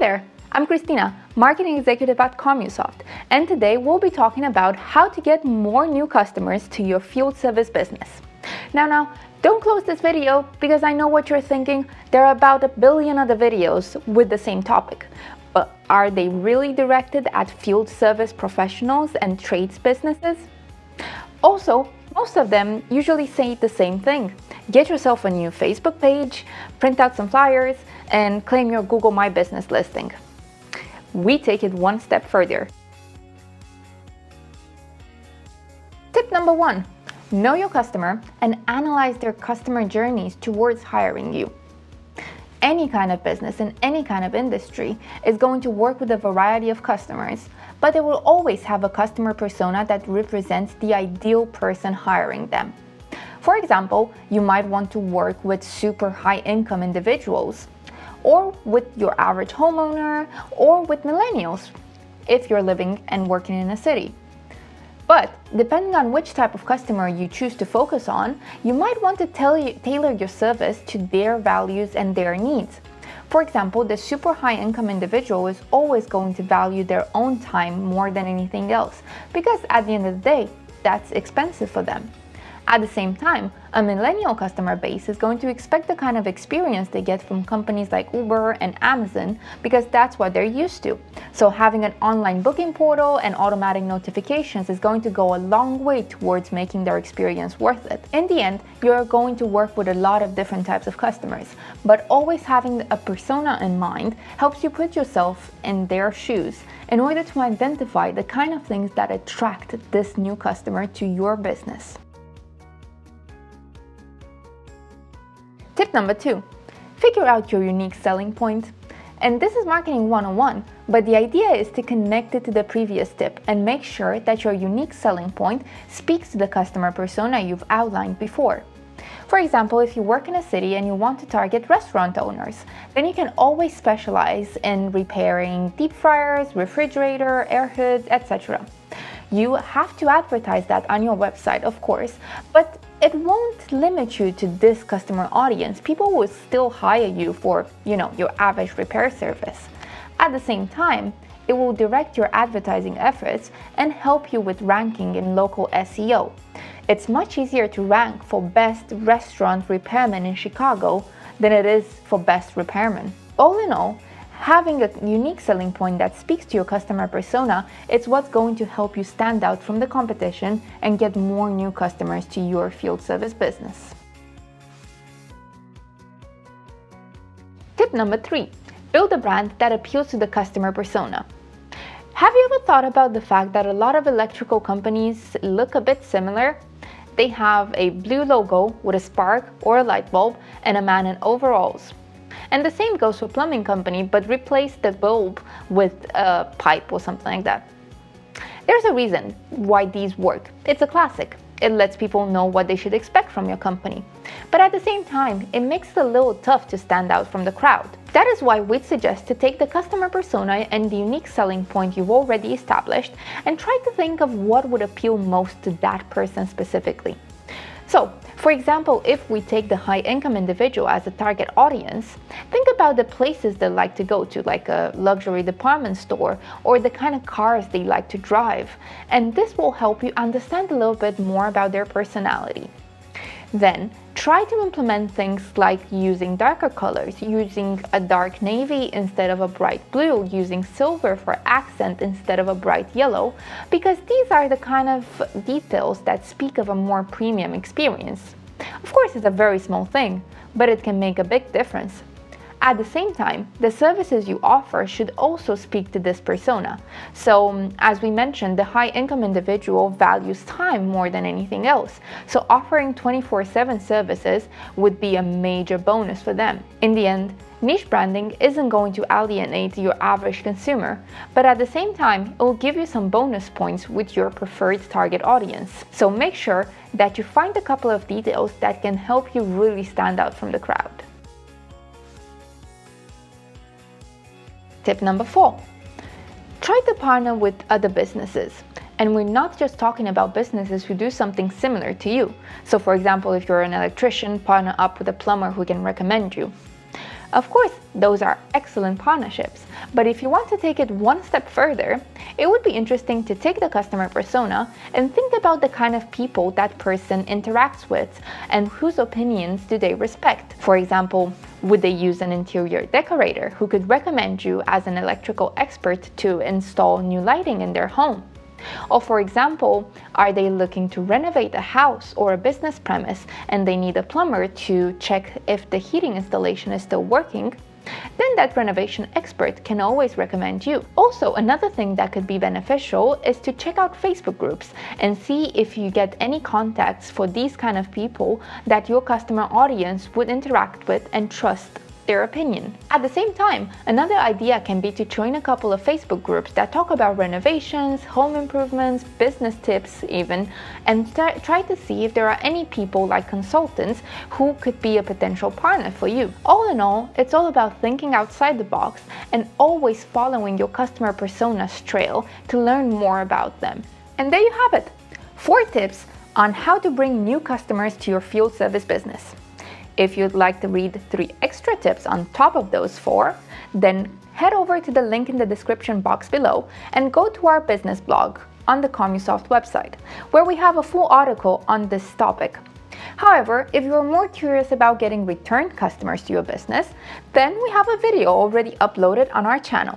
there, I'm Christina, Marketing Executive at Commusoft, and today we'll be talking about how to get more new customers to your field service business. Now, don't close this video because I know what you're thinking. There are about 1 billion other videos with the same topic, but are they really directed at field service professionals and trades businesses? Also, most of them usually say the same thing. Get yourself a new Facebook page, print out some flyers, and claim your Google My Business listing. We take it one step further. Tip number 1, know your customer and analyze their customer journeys towards hiring you. Any kind of business in any kind of industry is going to work with a variety of customers, but they will always have a customer persona that represents the ideal person hiring them. For example, you might want to work with super high income individuals, or with your average homeowner, or with millennials, if you're living and working in a city. But depending on which type of customer you choose to focus on, you might want to tailor your service to their values and their needs. For example, the super high income individual is always going to value their own time more than anything else, because at the end of the day, that's expensive for them. At the same time, a millennial customer base is going to expect the kind of experience they get from companies like Uber and Amazon because that's what they're used to. So having an online booking portal and automatic notifications is going to go a long way towards making their experience worth it. In the end, you're going to work with a lot of different types of customers, but always having a persona in mind helps you put yourself in their shoes in order to identify the kind of things that attract this new customer to your business. Tip number 2, figure out your unique selling point. And this is marketing 101, but the idea is to connect it to the previous tip and make sure that your unique selling point speaks to the customer persona you've outlined before. For example, if you work in a city and you want to target restaurant owners, then you can always specialize in repairing deep fryers, refrigerator, air hoods, etc. You have to advertise that on your website, of course, but it won't limit you to this customer audience. People will still hire you for, your average repair service. At the same time, it will direct your advertising efforts and help you with ranking in local SEO. It's much easier to rank for best restaurant repairman in Chicago than it is for best repairman. All in all, having a unique selling point that speaks to your customer persona is what's going to help you stand out from the competition and get more new customers to your field service business. Tip number 3, build a brand that appeals to the customer persona. Have you ever thought about the fact that a lot of electrical companies look a bit similar? They have a blue logo with a spark or a light bulb and a man in overalls. And the same goes for plumbing company, but replace the bulb with a pipe or something like that. There's a reason why these work. It's a classic. It lets people know what they should expect from your company. But at the same time, it makes it a little tough to stand out from the crowd. That is why we'd suggest to take the customer persona and the unique selling point you've already established and try to think of what would appeal most to that person specifically. So, for example, if we take the high-income individual as a target audience, think about the places they like to go to, like a luxury department store, or the kind of cars they like to drive, and this will help you understand a little bit more about their personality. Then, try to implement things like using darker colors, using a dark navy instead of a bright blue, using silver for accent instead of a bright yellow, because these are the kind of details that speak of a more premium experience. Of course, it's a very small thing, but it can make a big difference. At the same time, the services you offer should also speak to this persona. So, as we mentioned, the high-income individual values time more than anything else. So offering 24/7 services would be a major bonus for them. In the end, niche branding isn't going to alienate your average consumer, but at the same time, it will give you some bonus points with your preferred target audience. So make sure that you find a couple of details that can help you really stand out from the crowd. Tip number 4, try to partner with other businesses. And we're not just talking about businesses who do something similar to you. So for example, if you're an electrician, partner up with a plumber who can recommend you. Of course, those are excellent partnerships, but if you want to take it one step further, it would be interesting to take the customer persona and think about the kind of people that person interacts with and whose opinions do they respect. For example, would they use an interior decorator who could recommend you as an electrical expert to install new lighting in their home? Or for example, are they looking to renovate a house or a business premise and they need a plumber to check if the heating installation is still working? Then that renovation expert can always recommend you. Also, another thing that could be beneficial is to check out Facebook groups and see if you get any contacts for these kind of people that your customer audience would interact with and trust their opinion. At the same time, another idea can be to join a couple of Facebook groups that talk about renovations, home improvements, business tips even, and try to see if there are any people like consultants who could be a potential partner for you. All in all, it's all about thinking outside the box and always following your customer persona's trail to learn more about them. And there you have it, 4 tips on how to bring new customers to your field service business. If you'd like to read 3 extra tips on top of those 4, then head over to the link in the description box below and go to our business blog on the Commusoft website, where we have a full article on this topic. However, if you're more curious about getting return customers to your business, then we have a video already uploaded on our channel.